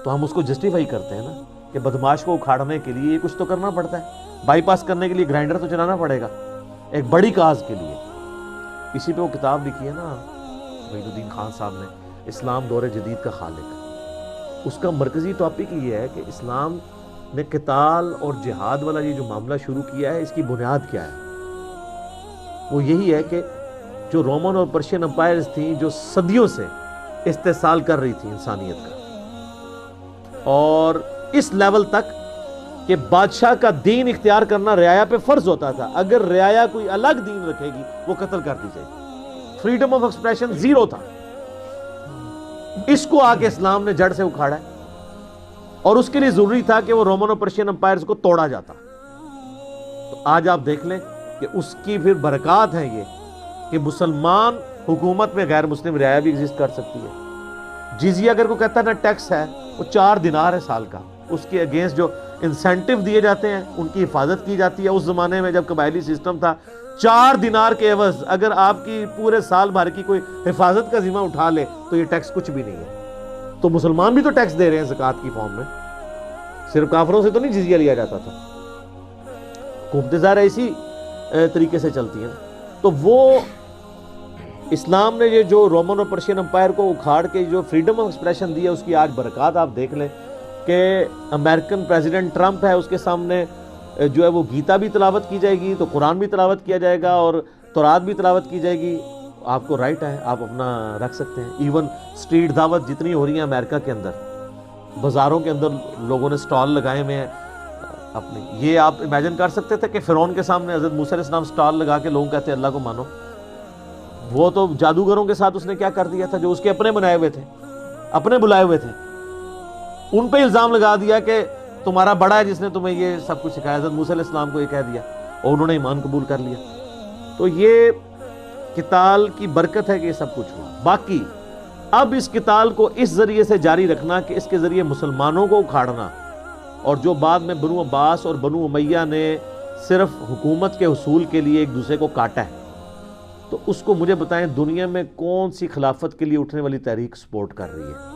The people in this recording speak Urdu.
تو ہم اس کو جسٹیفائی کرتے ہیں نا کہ بدماش کو اکھاڑنے کے لیے یہ کچھ تو کرنا پڑتا ہے، بائی پاس کرنے کے لیے گرائنڈر تو چلانا پڑے گا ایک بڑی کاز کے لیے۔ اسی پہ وہ کتاب لکھی ہے نا وحید الدین خان صاحب نے، اسلام دور جدید کا خالق۔ اس کا مرکزی ٹاپک یہ ہے کہ اسلام نے قتال اور جہاد والا یہ جو معاملہ شروع کیا ہے، اس کی بنیاد کیا ہے؟ وہ یہی ہے کہ جو رومن اور پرشین امپائرز تھیں جو صدیوں سے استحصال کر رہی تھی انسانیت کا، اور اس لیول تک کہ بادشاہ کا دین اختیار کرنا رعایا پہ فرض ہوتا تھا، اگر رعایا کوئی الگ دین رکھے گی وہ قتل کر دی جائے گی، فریڈم آف ایکسپریشن زیرو تھا۔ اس کو آ کے اسلام نے جڑ سے اکھاڑا ہے، اور اس کے لیے ضروری تھا کہ وہ رومن اور پرشین امپائرز کو توڑا جاتا۔ تو آج آپ دیکھ لیں کہ اس کی پھر برکات ہیں یہ کہ مسلمان حکومت میں غیر مسلم رعایا بھی ایگزسٹ کر سکتی ہے۔ جزیہ اگر کوئی کہتا ہے نا ٹیکس ہے، وہ 4 دینار ہے سال کا، اس کے اگینسٹ جو انسینٹیو دیے جاتے ہیں ان کی حفاظت کی جاتی ہے۔ اس زمانے میں جب قبائلی سسٹم تھا، 4 دینار کے عوض اگر آپ کی پورے سال بھر کی کوئی حفاظت کا ذمہ اٹھا لے تو یہ ٹیکس کچھ بھی نہیں ہے۔ تو مسلمان بھی تو ٹیکس دے رہے ہیں زکوٰۃ کی فارم میں، صرف کافروں سے تو نہیں جزیہ لیا جاتا تھا۔ حکومتیں ظاہر اسی طریقے سے چلتی ہیں۔ تو وہ اسلام نے یہ جو رومن اور پرشین امپائر کو اکھاڑ کے جو فریڈم آف ایکسپریشن دی ہے، اس کی آج برکات آپ دیکھ لیں کہ امریکن پریزیڈنٹ ٹرمپ ہے، اس کے سامنے جو ہے وہ گیتا بھی تلاوت کی جائے گی، تو قرآن بھی تلاوت کیا جائے گا اور تورات بھی تلاوت کی جائے گی۔ آپ کو رائٹ ہے، آپ اپنا رکھ سکتے ہیں۔ ایون اسٹریٹ دعوت جتنی ہو رہی ہیں امریکہ کے اندر، بازاروں کے اندر لوگوں نے سٹال لگائے ہوئے ہیں اپنے۔ یہ آپ امیجن کر سکتے تھے کہ فرعون کے سامنے حضرت موسیٰ علیہ السلام سٹال لگا کے لوگوں کہتے ہیں اللہ کو مانو؟ وہ تو جادوگروں کے ساتھ اس نے کیا کر دیا تھا، جو اس کے اپنے بنائے ہوئے تھے، اپنے بلائے ہوئے تھے، ان پہ الزام لگا دیا کہ تمہارا بڑا ہے جس نے تمہیں یہ سب کچھ سکھایا۔ حضرت موسیٰ علیہ السلام کو یہ کہہ دیا اور انہوں نے ایمان قبول کر لیا۔ تو یہ قتال کی برکت ہے کہ یہ سب کچھ ہوا۔ باقی اب اس قتال کو اس ذریعے سے جاری رکھنا کہ اس کے ذریعے مسلمانوں کو اکھاڑنا، اور جو بعد میں بنو عباس اور بنو امیہ نے صرف حکومت کے حصول کے لیے ایک دوسرے کو کاٹا ہے، تو اس کو مجھے بتائیں دنیا میں کون سی خلافت کے لیے اٹھنے والی تحریک سپورٹ کر رہی ہے؟